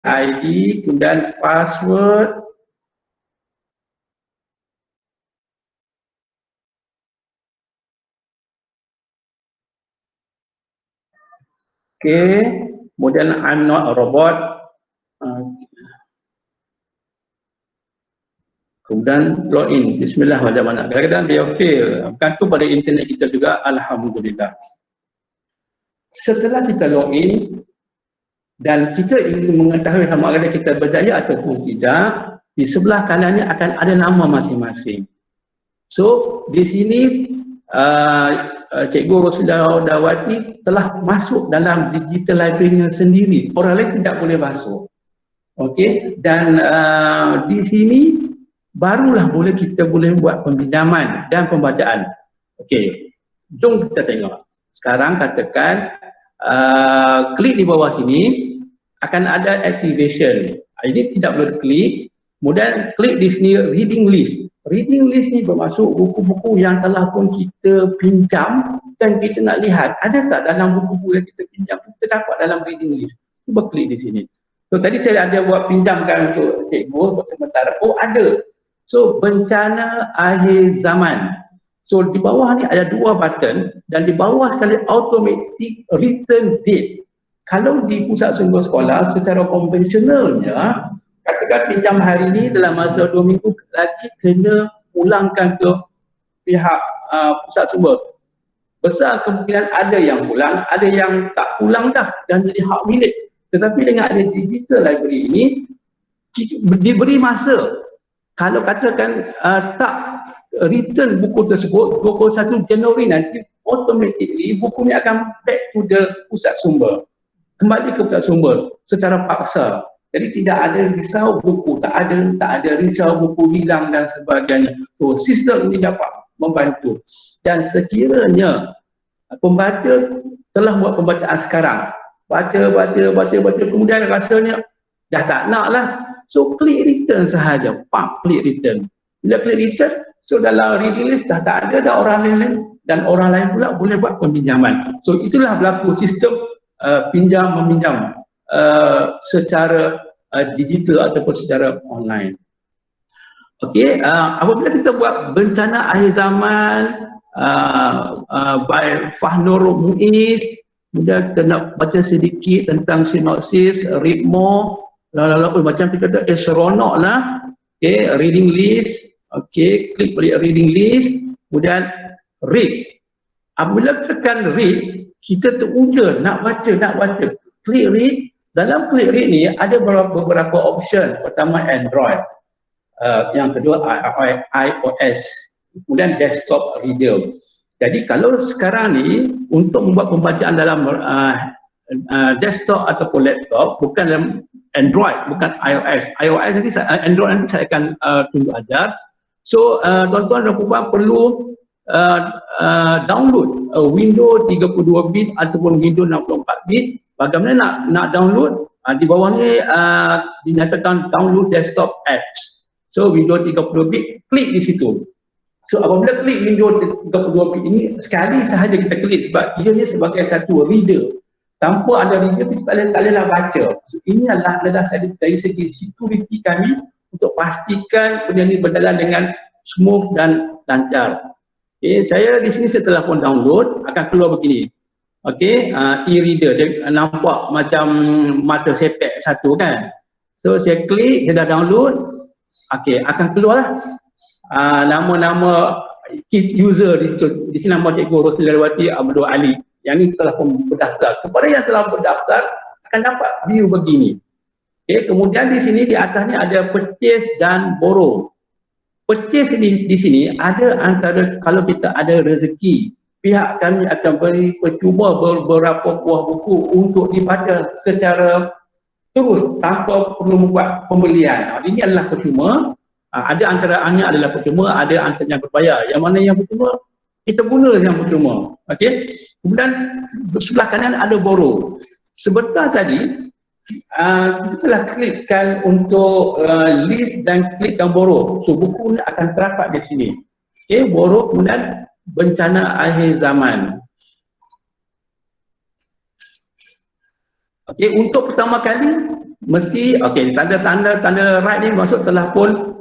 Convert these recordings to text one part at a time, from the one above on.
ID, kemudian password. Okay, kemudian I'm not a robot. Kemudian login, bismillahirrahmanirrahim. Kadang-kadang dia fail, bukan tu pada internet kita juga, alhamdulillah. Setelah kita login dan kita ingin mengetahui sama ada kita berjaya ataupun tidak, di sebelah kanannya akan ada nama masing-masing. So di sini Cikgu Rosida Dawati telah masuk dalam digital library-nya sendiri. Orang lain tidak boleh masuk. Okey, dan di sini barulah kita boleh buat peminjaman dan pembacaan. Okey, jom kita tengok. Sekarang katakan klik di bawah sini akan ada activation. Ini tidak boleh klik. Kemudian klik di sini reading list. Reading list ni bermaksud buku-buku yang telah pun kita pinjam dan kita nak lihat ada tak dalam buku-buku yang kita pinjam kita dapat dalam reading list. Cuba klik di sini. So tadi saya ada buat pinjamkan untuk cikgu buat sementara. Oh ada. So bencana akhir zaman. So di bawah ni ada dua button dan di bawah sekali automatic return date. Kalau di pusat sumber sekolah secara konvensionalnya, katakan pinjam hari ini dalam masa 2 minggu lagi kena pulangkan ke pihak pusat sumber. Besar kemungkinan ada yang pulang, ada yang tak pulang dah dan jadi hak milik. Tetapi dengan ada digital library ini diberi masa. Kalau katakan tak return buku tersebut 21 Januari nanti, automatically buku ni akan back to the pusat sumber. Kembali ke pusat sumber secara paksa. Jadi tidak ada risau buku, tak ada risau buku hilang dan sebagainya. So sistem ini dapat membantu. Dan sekiranya pembaca telah buat pembacaan sekarang, baca, kemudian rasanya dah tak nak lah. So klik return sahaja, klik return. Bila klik return, so dalam reading list dah tak ada orang lain dan orang lain pula boleh buat peminjaman. So itulah berlaku sistem pinjam meminjam secara digital ataupun secara online. Okey, apabila kita buat bencana akhir zaman by Fahnur Muiz, kemudian kita nak baca sedikit tentang sinopsis, read more, lalu macam kita kata seronok lah. Okey, reading list. Okey, klik balik reading list, kemudian read. Apabila tekan read, kita teruja nak baca. Klik read. Dalam klik read ni ada beberapa option. Pertama Android, yang kedua iOS, kemudian desktop reader. Jadi kalau sekarang ni untuk membuat pembacaan dalam desktop ataupun laptop, bukan dalam Android, bukan iOS. Android nanti saya akan tunjuk ajar. So tuan-tuan dan puan perlu download Windows 32 bit ataupun Windows 64 bit. Bagaimana nak download? Di bawah ni dinyatakan download desktop apps. So Windows 30 bit, klik di situ. So apabila klik Windows 32 bit ini, sekali sahaja kita klik sebab dia ni sebagai satu reader. Tanpa ada reader kita tak bolehlah baca. So ini adalah dari segi security kami untuk pastikan benda ni berjalan dengan smooth dan lancar. Okay, saya di sini setelah pun download akan keluar begini. Okey, e-reader dia nampak macam mata sepek satu kan. So saya klik, saya dah download. Okey, akan keluarlah nama-nama user di sini, nama Cikgu Rosida Dawati Abdul Ali. Yang ini telah pun berdaftar. Kepada yang telah berdaftar akan dapat view begini. Okey, kemudian di sini di atas ni ada purchase dan borrow. Purchase di sini ada antara kalau kita ada rezeki, pihak kami akan beri percuma beberapa buah buku untuk dibaca secara terus tanpa perlu membuat pembelian. Ini adalah percuma. Ada antaranya adalah percuma, ada antaranya berbayar. Yang mana yang percuma, kita guna yang percuma. Okey. Kemudian sebelah kanan ada borrow. Sebentar tadi kita telah klikkan untuk list dan klikkan borrow. So buku ni akan terdapat di sini. Okey, borrow, kemudian bencana akhir zaman. Okey, untuk pertama kali mesti okey, tanda right ni maksud telah pun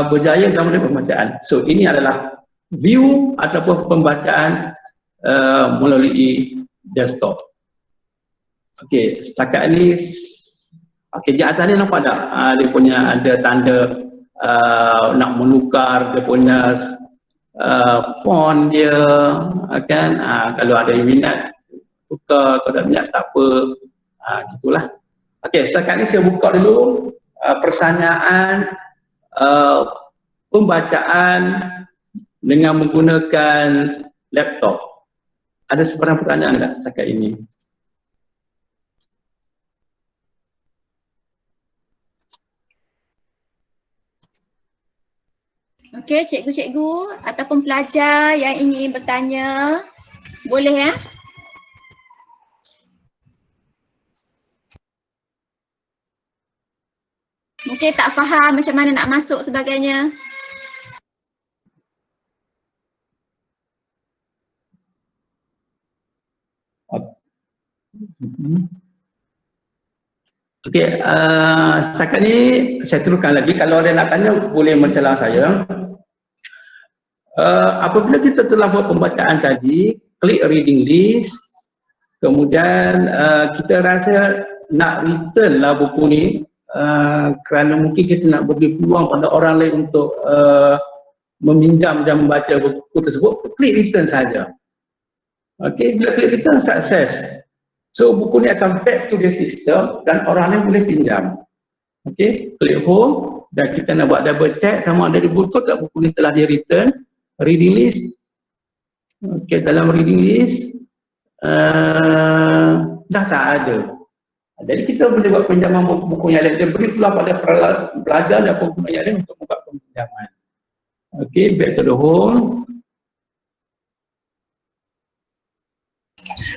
berjaya dalam pembacaan. So ini adalah view ataupun pembacaan melalui desktop. Okey, setakat ni okey, di atas ni nampak tak dia punya ada tanda nak menukar dia punya font dia kan. Kalau ada yang minat tukar, kalau tak minat tak apa. Gitulah. Okey, setakat ni saya buka dulu pertanyaan pembacaan dengan menggunakan laptop. Ada sebarang pertanyaan tak setakat ini? Okey, cikgu-cikgu ataupun pelajar yang ingin bertanya, boleh ya? Mungkin tak faham macam mana nak masuk sebagainya. Okey, setakat ni saya teruskan lagi. Kalau ada nak tanya boleh mencelah saya. Apabila kita telah buat pembacaan tadi, klik reading list, kemudian kita rasa nak return lah buku ni, kerana mungkin kita nak beri peluang pada orang lain untuk meminjam dan membaca buku tersebut, klik return saja. Okey, bila klik return, sukses. So buku ni akan back to the system dan orang lain boleh pinjam. Okey, klik home dan kita nak buat double check sama ada buku tak buku ni telah di return. Reading list. Okey, dalam reading list dah tak ada. Jadi kita boleh buat pinjaman buku yang lain. Dia beri peluang pada pelajar dan pengguna yang lain untuk buat pinjaman. Okey, back to the home.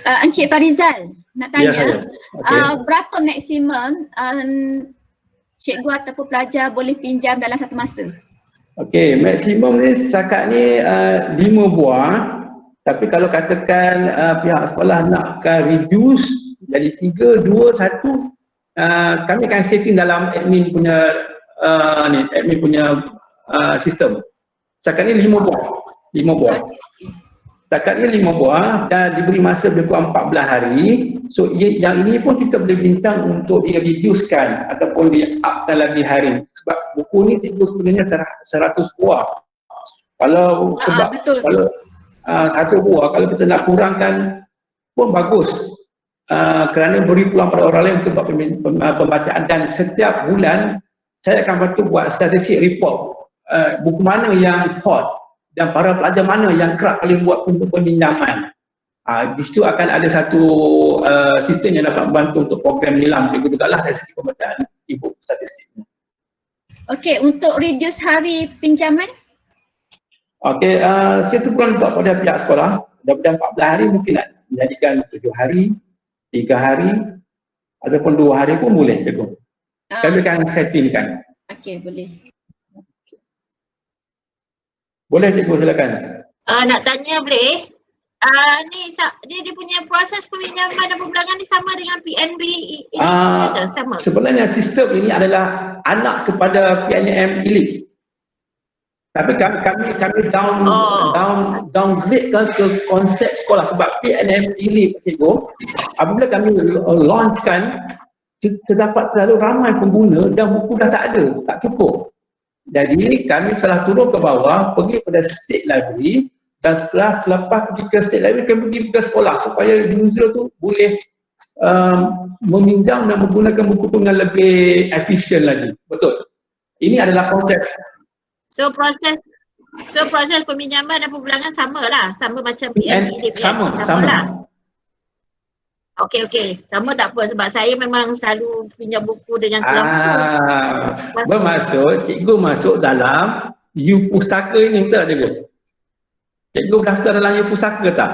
Encik Farizal nak tanya, berapa maksimum cikgu ataupun pelajar boleh pinjam dalam satu masa? Okey, maksimum ni setakat ni 5 buah. Tapi kalau katakan pihak sekolah nakkan reduce jadi 3, 2, 1, kami akan setting dalam admin punya sistem. Setakat ni 5 buah. 5 buah. Setakat ni 5 buah dan diberi masa lebih kurang 14 hari. So yang ini pun kita boleh bincang untuk di-reducekan ataupun di-upkan lagi hari. Sebab buku ni cikgu sebenarnya 100 buah. Kalau sebab kalau 1 buah, kalau kita nak kurangkan pun bagus. Kerana beri peluang pada orang lain untuk buat pembacaan dan setiap bulan saya akan bantu buat statistik report buku mana yang hot dan para pelajar mana yang kerap kali buat untuk peminjaman. Di situ akan ada satu sistem yang dapat membantu untuk program nilam juga lah dari segi pembacaan ibu statistik. Okey, untuk reduce hari pinjaman? Okey, saya terpulang juga pada pihak sekolah. Daripada 14 hari mungkin nak menjadikan 7 hari, 3 hari ataupun 2 hari pun boleh cikgu. Kami akan settingkan. Okey, boleh. Boleh cikgu, silakan. Nak tanya boleh? Dia punya proses peminjaman dan pembelangan ni sama dengan PNB sama? Sebenarnya sistem ini adalah anak kepada PNM Elite. Tapi kami downgrade ke konsep sekolah sebab PNM Elite cikgu, apabila kami launchkan terdapat terlalu ramai pengguna dan buku dah tak ada, tak cukup. Jadi kami telah turun ke bawah, pergi pada state library dan selepas pergi ke state library kami pergi ke sekolah supaya user tu boleh meminjam dan menggunakan buku tu dengan lebih efisien lagi. Betul. Ini adalah konsep. So proses peminjaman dan pembelangan sama lah, sama macam PNB. Sama. Okey. Sama tak apa sebab saya memang selalu pinjam buku dengan kelompok. Bermaksud cikgu masuk dalam U-Pustaka ini, betul tak cikgu? Cikgu daftar dalam U-Pustaka tak?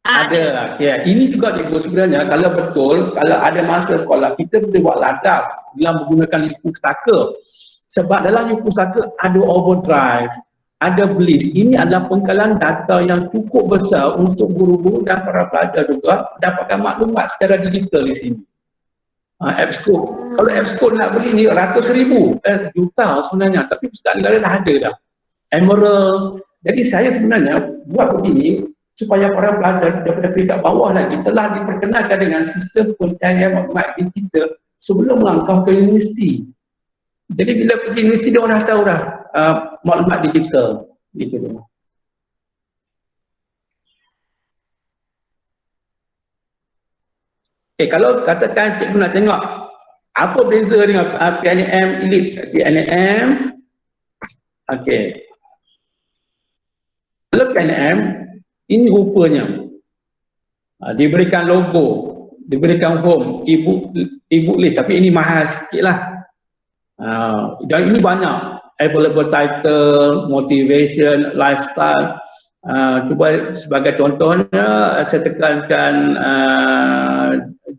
Ada. Ya, ini juga cikgu sebenarnya kalau betul, kalau ada masa sekolah kita boleh buat ladang dalam menggunakan U-Pustaka. Sebab dalam U-Pustaka ada overdrive, ada bliss. Ini adalah pengkalan data yang cukup besar untuk guru-guru dan para pelajar juga dapatkan maklumat secara digital di sini. AppScope. Kalau AppScope nak beli ni ratus ribu, juta sebenarnya, tapi Pusat Negara dah ada dah. Emerald. Jadi saya sebenarnya buat begini supaya para pelajar daripada peringkat bawah lagi telah diperkenalkan dengan sistem pencarian maklumat digital sebelum melangkah ke universiti. Jadi bila pergi universiti dia orang dah tahu dah maklumat digital gitu. Kalau katakan cikgu nak tengok apa beza dengan PNM Elite, PNM, kalau PNM ini rupanya diberikan logo, diberikan home, e-book list, tapi ini mahal sikit lah. Dan ini banyak available title, motivation, lifestyle. Cuba sebagai contohnya saya tekankan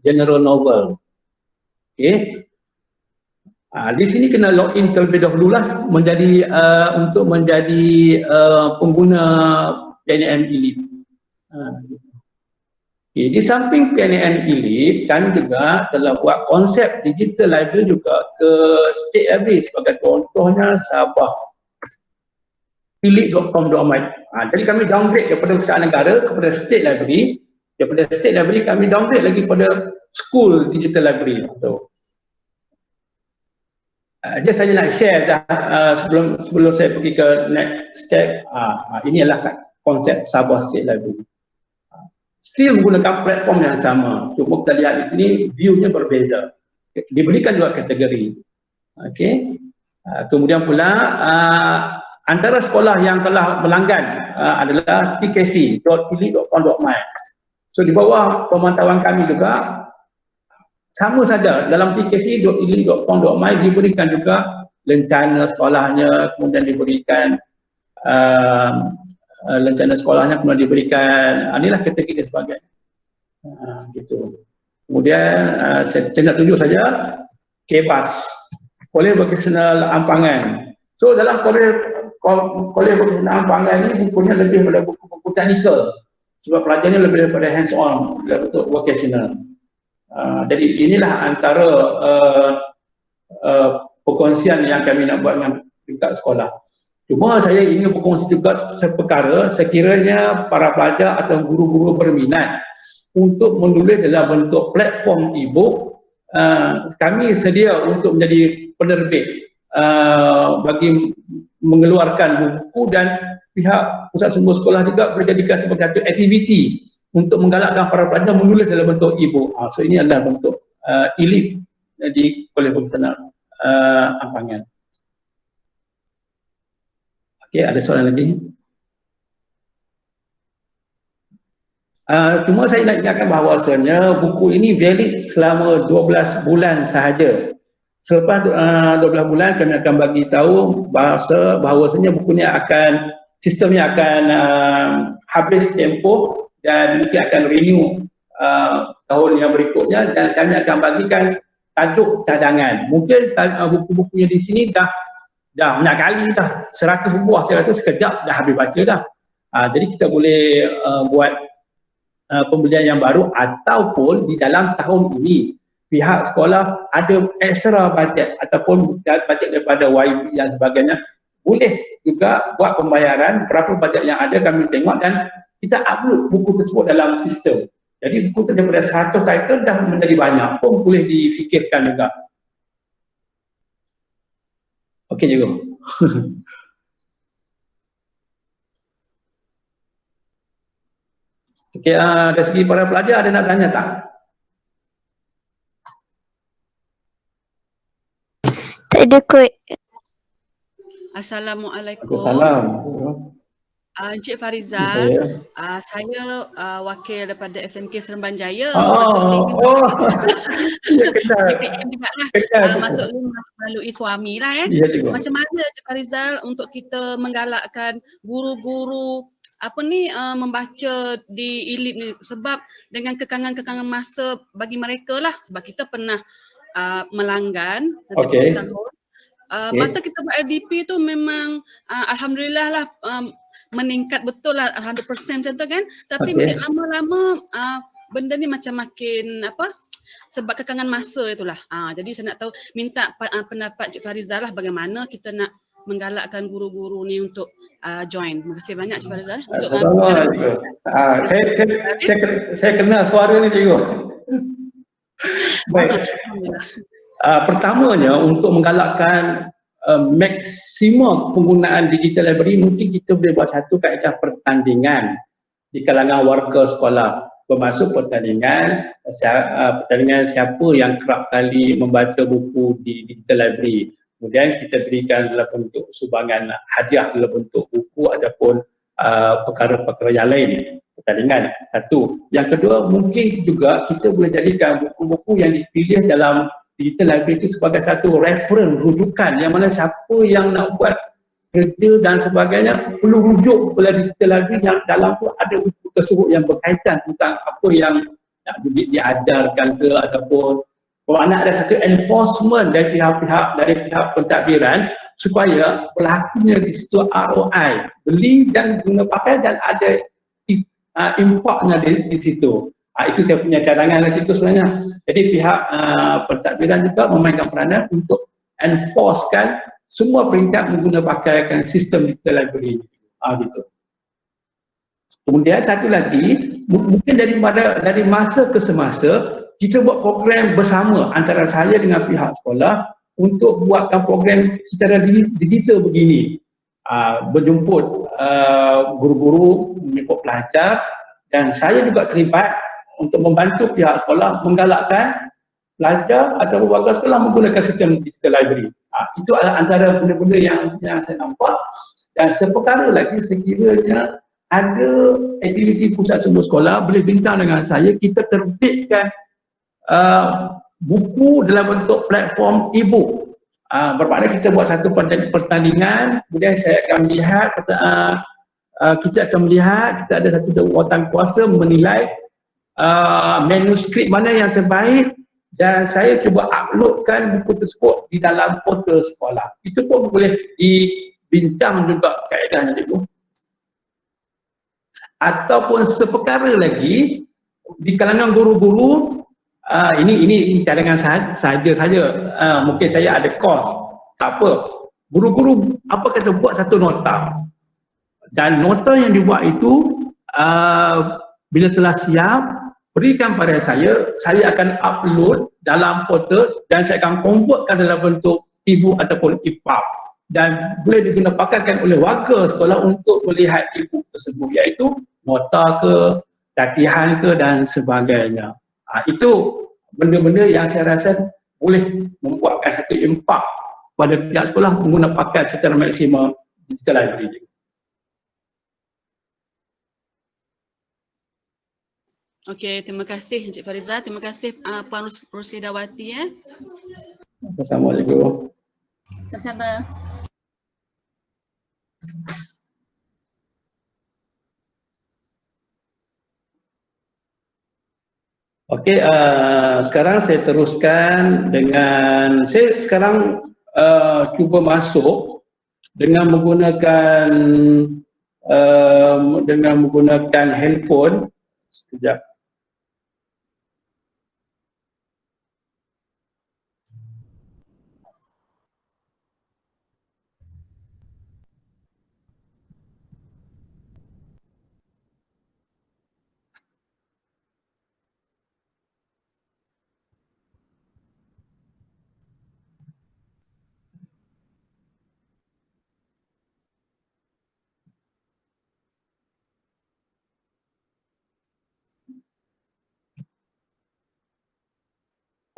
general novel. Di sini kena login terlebih dahulu lah menjadi untuk menjadi pengguna PNM Elite. Di samping PNM Elite, kami juga telah buat konsep digital library juga ke state library, sebagai contohnya Sabah elite.com.my. Jadi kami downgrade daripada Pusat Negara kepada state library, daripada state library kami downgrade lagi pada school digital library. Jadi saya nak share dah sebelum saya pergi ke next step. Ini adalah konsep Sabah State Library. Still menggunakan platform yang sama. Cuma kita lihat di sini view-nya berbeza. Diberikan juga kategori. Kemudian pula antara sekolah yang telah melanggan adalah tkc.elite.com.my. So di bawah pemantauan kami juga sama saja, dalam tkc.elite.com.my diberikan juga lencana sekolahnya, kemudian diberikan lencana sekolahnya, kemudian diberikan inilah kategori dan sebagainya. Gitu. Kemudian saya nak tunjuk saja KBAS, Kolej Vocational Ampangan. So dalam Kolej Vocational Ampangan ini bukunya lebih daripada buku teknikal, sebab pelajarnya lebih daripada hands on dalam bentuk vocational. Jadi inilah antara perkongsian yang kami nak buat dengan tingkat sekolah. Cuma saya ingin berkongsi juga seperkara sekiranya para pelajar atau guru-guru berminat untuk menulis dalam bentuk platform e-book, kami sedia untuk menjadi penerbit bagi mengeluarkan buku, dan pihak pusat sumber sekolah juga boleh jadikan sebagai satu aktiviti untuk menggalakkan para pelajar menulis dalam bentuk e-book. So ini adalah bentuk elite di Kolej Vocational Ampangan. Ada soalan lagi? Cuma saya nak ingatkan bahawasanya buku ini valid selama 12 bulan sahaja. Selepas 12 bulan kami akan bagi tahu bahawasanya bukunya akan, sistemnya akan habis tempoh dan mungkin akan renew tahun yang berikutnya, dan kami akan bagikan tajuk cadangan. Mungkin buku-bukunya di sini dah banyak kali dah, 100 buah saya rasa sekejap dah habis baca dah. Jadi kita boleh buat pembelian yang baru, ataupun di dalam tahun ini pihak sekolah ada extra budget ataupun budget daripada YB dan sebagainya, boleh juga buat pembayaran berapa budget yang ada kami tengok dan kita upload buku tersebut dalam sistem. Jadi buku daripada 100 title dah menjadi banyak, pun boleh difikirkan juga. Okey juga. Okey, dari segi para pelajar ada nak tanya tak? Tak ada kot. Assalamualaikum. Assalamualaikum. Encik Farizal, saya wakil daripada SMK Seremban Jaya. Masuk melalui suami lah Macam mana Encik Farizal untuk kita menggalakkan guru-guru membaca di elite ni, sebab dengan kekangan-kekangan masa bagi mereka lah, sebab kita pernah melanggan tahun. Masa kita buat LDP tu memang alhamdulillah lah meningkat betul lah 100% macam tu kan, tapi mungkin lama-lama benda ni macam makin sebab kekangan masa itulah. Jadi saya nak tahu, minta pendapat Cik Farizal lah bagaimana kita nak menggalakkan guru-guru ni untuk join. Terima kasih banyak Cik Farizal. Saya kenal suara ni cikgu. Baik. Pertamanya untuk menggalakkan maksimum penggunaan digital library, mungkin kita boleh buat satu kaedah pertandingan di kalangan warga sekolah, bermaksud pertandingan siapa yang kerap kali membaca buku di digital library. Kemudian kita berikan dalam bentuk sumbangan hadiah dalam bentuk buku ataupun perkara-perkara yang lain, pertandingan. Satu. Yang kedua, mungkin juga kita boleh jadikan buku-buku yang dipilih dalam digital library itu sebagai satu reference, rujukan, yang mana siapa yang nak buat kerja dan sebagainya perlu rujuk kepada digital library yang dalam tu ada buku tersebut yang berkaitan tentang apa yang nak diajarkan ke, ataupun bermakna ada satu enforcement dari pihak pentadbiran supaya berlakunya di situ ROI, beli dan guna pakai dan ada impaknya di situ. Itu saya punya cadangan lagi itu sebenarnya. Jadi pihak pentadbiran juga memainkan peranan untuk enforcekan semua peringkat mengguna pakaikan sistem digital library. Gitu. Kemudian satu lagi, mungkin dari masa ke semasa kita buat program bersama antara saya dengan pihak sekolah untuk buatkan program secara digital begini. Berjemput guru-guru, menjemput pelajar, dan saya juga terlibat untuk membantu pihak sekolah menggalakkan pelajar atau warga sekolah menggunakan sistem digital library. Itu adalah antara benda-benda yang saya nampak. Dan seperkara lagi, sekiranya ada aktiviti pusat sembuh sekolah, boleh bincang dengan saya, kita terbitkan buku dalam bentuk platform e-book. Bermakna kita buat satu pertandingan, kemudian saya akan melihat, kita ada satu jawatan kuasa menilai manuskrip mana yang terbaik, dan saya cuba uploadkan buku tersebut di dalam portal sekolah. Itu pun boleh dibincang juga kaedahnya cikgu. Ataupun seperkara lagi di kalangan guru-guru, ini cadangan saja, mungkin saya ada kos, tak apa. Guru-guru apa kata buat satu nota, dan nota yang dibuat itu bila telah siap, berikan pada saya akan upload dalam portal dan saya akan convertkan dalam bentuk e-book ataupun EPUB, dan boleh digunakan oleh warga sekolah untuk melihat e-book tersebut, iaitu nota ke, latihan ke dan sebagainya. Itu benda-benda yang saya rasa boleh membuatkan satu impak pada pihak sekolah menggunakan secara maksimal digital library. Okey, terima kasih Encik Farizal, terima kasih Puan Ruslihdawati. Assalamualaikum. Sama-sama. Okey, sekarang saya teruskan dengan, saya sekarang cuba masuk dengan menggunakan handphone. Sekejap.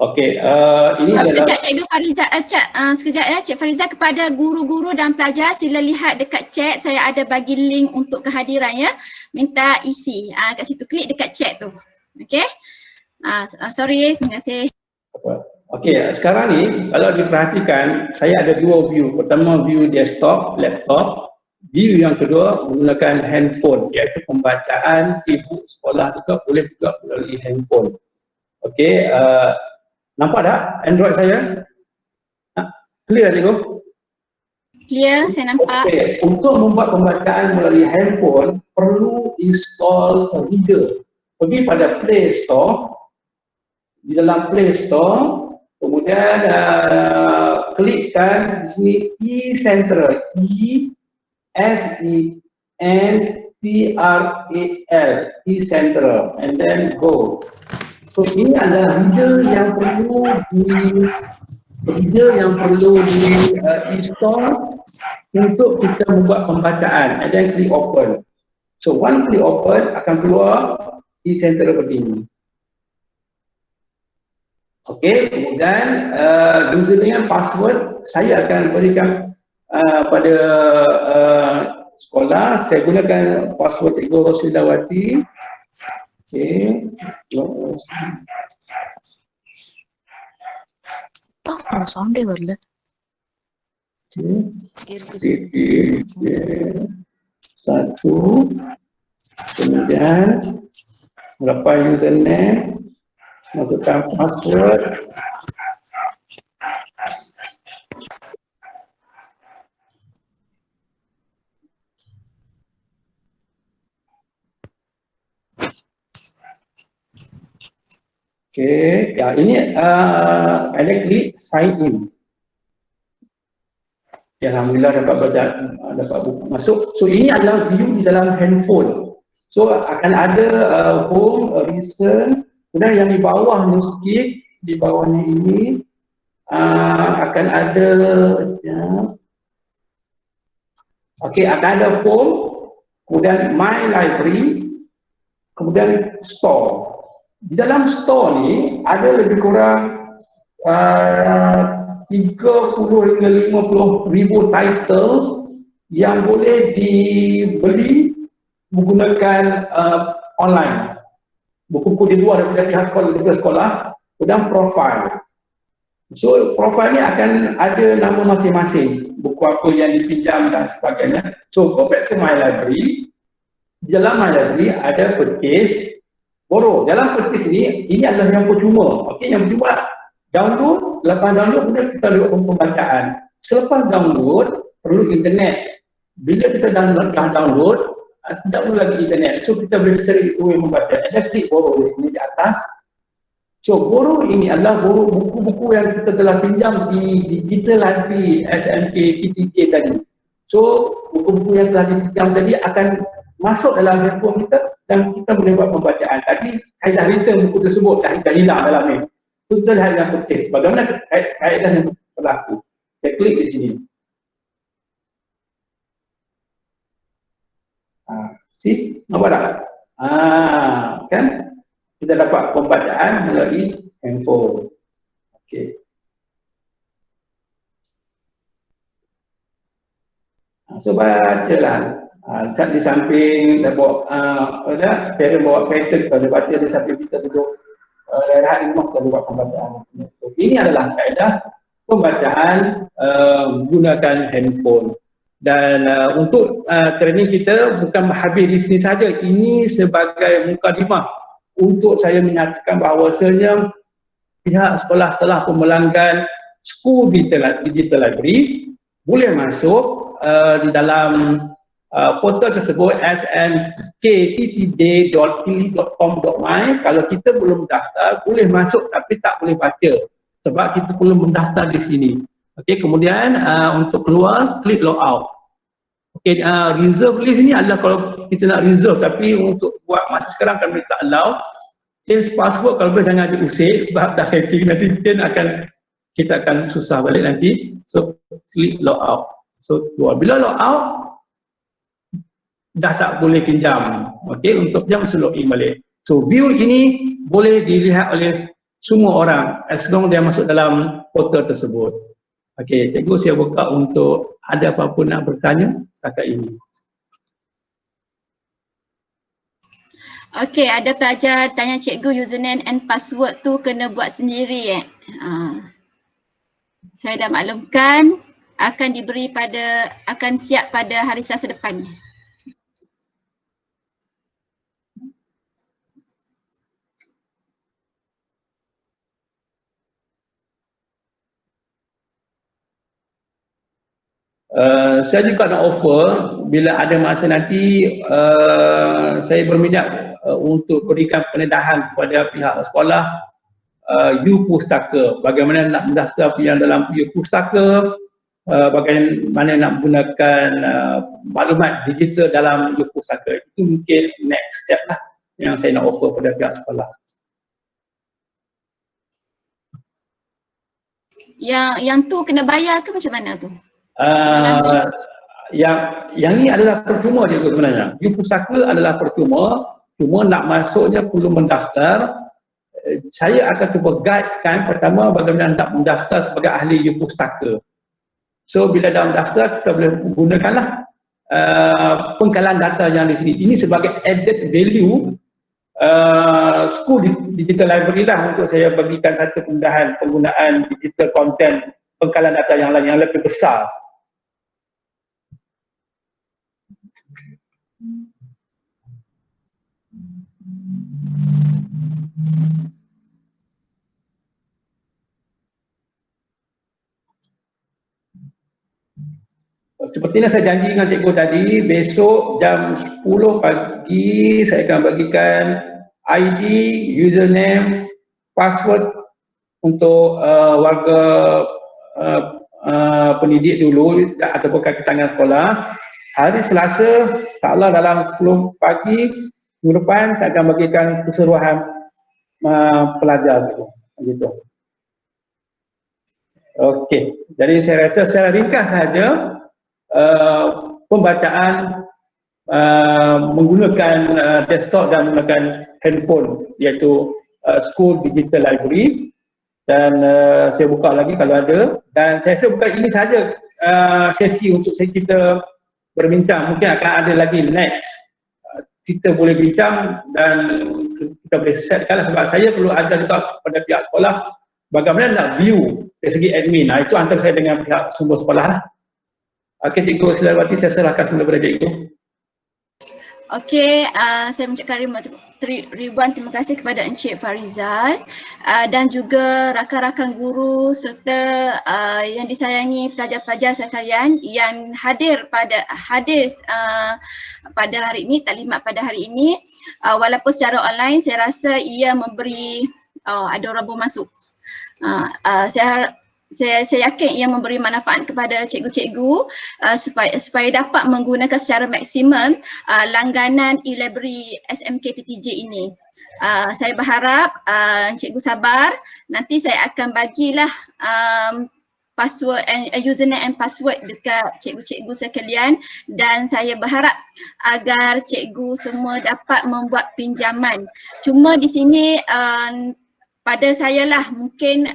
Okey, ini adalah... Sekejap Cikgu Farizal, sekejap ya Cik Farizal, kepada guru-guru dan pelajar sila lihat dekat chat, saya ada bagi link untuk kehadiran ya. Minta isi, kat situ klik dekat chat tu. Okey. Sorry, terima kasih. Okey, sekarang ni kalau diperhatikan, saya ada dua view. Pertama view desktop, laptop. View yang kedua menggunakan handphone, iaitu pembacaan e-book sekolah juga boleh juga melalui handphone. Okey, nampak tak Android saya? Clear cikgu? Clear, saya nampak. Okay. Untuk membuat pembacaan melalui handphone, perlu install reader. Pergi pada Play Store, di dalam Play Store, kemudian klikkan di sini eCentral, E-S-E-N-T-R-A-L, eCentral, and then go. So ini adalah reader yang perlu di-install untuk kita membuat pembacaan, and then klik open. So one klik open akan keluar eCentral begini. Okey, kemudian username, password saya akan berikan pada sekolah. Saya gunakan password Ibu Roslindawati. Okey. sound dia வரல. Satu, kemudian lepas username, masukkan password. Okey, ya ini ada klik sign in. Ya, alhamdulillah dapat masuk. So ini adalah view di dalam handphone. So akan ada home, recent, kemudian yang di bawah ni sikit, di bawahnya ini akan ada ya. Okey, akan ada home, kemudian my library, kemudian store. Di dalam store ni ada lebih kurang 30 hingga 50 ribu titles yang boleh dibeli menggunakan online. Buku-buku di luar daripada pihak sekolah, kemudian profile. So profile ni akan ada nama masing-masing, buku apa yang dipinjam dan sebagainya. So go back to my library. Di dalam my library ada purchase, borrow. Dalam purchase ini adalah yang percuma. Okey, yang percuma download, lepas download kemudian kita lakukan pembacaan. Selepas download perlu internet. Bila kita dah download, tidak perlu lagi internet. So kita boleh straight away membaca. Ada klik borrow di sini di atas. So borrow ini adalah borrow buku-buku yang kita telah pinjam di digital library SMK TTK tadi. So buku-buku yang telah dipinjam tadi akan masuk dalam handphone kita dan kita boleh buat pembacaan. Tadi saya dah return buku tersebut, dah hilang dalam ni. Kita lihat yang putih. Bagaimana kaedah yang berlaku? Saya klik di sini. See? Nampak tak? Kan? Kita dapat pembacaan melalui handphone. Okey. So bacalah. Kat di samping dah bawa parent bawa pattern, kalau baca di samping kita duduk rehat di rumah, kita buat pembacaan. So, ini adalah kaedah pembacaan menggunakan handphone. Dan untuk training kita bukan habis di sini saja. Ini sebagai mukadimah untuk saya menyatakan bahawasanya pihak sekolah telah melanggan School Digital Library boleh masuk di dalam portal tersebut snkttd.pilih.com.my. Kalau kita belum daftar boleh masuk tapi tak boleh baca sebab kita perlu mendaftar di sini. Okey, kemudian untuk keluar klik logout. Okey, reserve list ni adalah kalau kita nak reserve, tapi untuk buat masa sekarang kami tak allow. Change password kalau boleh jangan diusik sebab dah setting, nanti kita akan susah balik nanti. So klik logout. So keluar. Bila logout dah tak boleh pinjam. Okey, untuk pinjam mesti login balik. So view ini boleh dilihat oleh semua orang as long dia masuk dalam portal tersebut. Okey, cikgu saya buka untuk ada apa-apa nak bertanya setakat ini. Okey, ada pelajar tanya cikgu username and password tu kena buat sendiri Saya dah maklumkan akan siap pada hari Selasa depan. Saya juga nak offer bila ada masa nanti saya berminat untuk berikan pendedahan kepada pihak sekolah U-Pustaka, bagaimana nak mendaftar yang dalam U-Pustaka, bagaimana nak menggunakan maklumat digital dalam U-Pustaka. Itu mungkin next step lah yang saya nak offer pada pihak sekolah. Yang tu kena bayar ke macam mana tu? Yang ni adalah percuma je sebenarnya. U-Pustaka adalah percuma, cuma nak masuknya perlu mendaftar. Saya akan cuba guidekan pertama bagaimana nak mendaftar sebagai ahli U-Pustaka. So bila dah mendaftar, kita boleh gunakanlah pengkalan data yang di sini. Ini sebagai added value school digital library lah untuk saya bagikan satu kemudahan penggunaan digital content pengkalan data yang lain yang lebih besar. Seperti yang saya janji dengan cikgu tadi, besok jam 10 pagi saya akan bagikan ID, username, password untuk warga pendidik dulu ataupun kaki tangan sekolah. Hari Selasa, insyaAllah dalam 10 pagi minggu depan saya akan bagikan keseluruhan pelajar gitu. Okey, jadi saya rasa secara ringkas saja pembacaan menggunakan desktop dan menggunakan handphone, iaitu School Digital Library, dan saya buka lagi kalau ada, dan saya rasa bukan ini saja sesi untuk kita berbincang. Mungkin akan ada lagi next, kita boleh bincang dan kita boleh setkan lah, sebab saya perlu ajar juga pada pihak sekolah bagaimana nak view dari segi admin. Itu antara saya dengan pihak sumber sekolah lah. Okey, Cikgu Silawati, saya serahkan semula kepada Cikgu. Okey, saya mengucapkan ribuan terima kasih kepada Encik Farizal dan juga rakan-rakan guru serta yang disayangi pelajar-pelajar sekalian yang hadir pada hari ini, taklimat pada hari ini. Walaupun secara online, saya rasa ia memberi, ada orang baru masuk. Saya yakin ia memberi manfaat kepada cikgu-cikgu supaya dapat menggunakan secara maksimum langganan e-library SMK TTJ ini. Saya berharap cikgu sabar, nanti saya akan bagilah password and username and password dekat cikgu-cikgu sekalian, dan saya berharap agar cikgu semua dapat membuat pinjaman. Cuma di sini pada saya lah, mungkin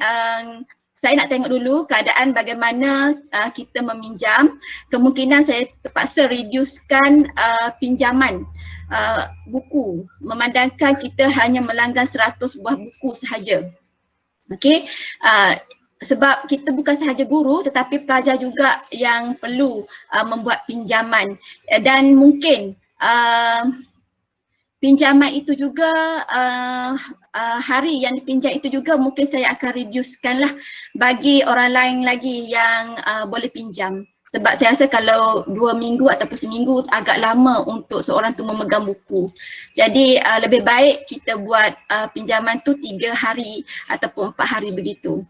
saya nak tengok dulu keadaan bagaimana kita meminjam. Kemungkinan saya terpaksa reducekan pinjaman buku, memandangkan kita hanya melanggan 100 buah buku sahaja. Okey, sebab kita bukan sahaja guru tetapi pelajar juga yang perlu membuat pinjaman, dan mungkin pinjaman itu juga hari yang dipinjam itu juga mungkin saya akan reducekan lah bagi orang lain lagi yang boleh pinjam. Sebab saya rasa kalau 2 minggu ataupun seminggu agak lama untuk seorang tu memegang buku. Jadi lebih baik kita buat pinjaman tu 3 hari ataupun 4 hari begitu.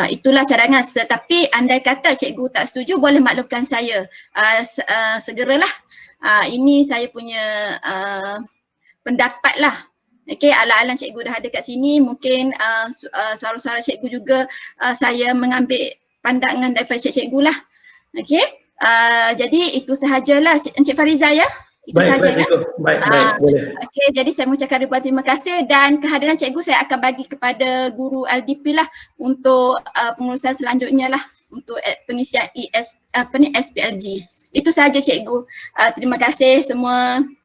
Itulah cadangan. Tetapi andai kata cikgu tak setuju, boleh maklumkan saya. Segeralah. Ini saya punya pendapat lah. Okey, ala-ala cikgu dah ada kat sini, mungkin suara-suara cikgu juga saya mengambil pandangan daripada cikgu lah. Okey, jadi itu sahajalah Encik Farizal ya. Itu sahaja ya. Baik, boleh. Okey, jadi saya mengucapkan ribuan terima kasih, dan kehadiran cikgu saya akan bagi kepada guru LDP lah untuk pengurusan selanjutnya lah untuk pengisian SPLG. Itu sahaja cikgu. Terima kasih semua.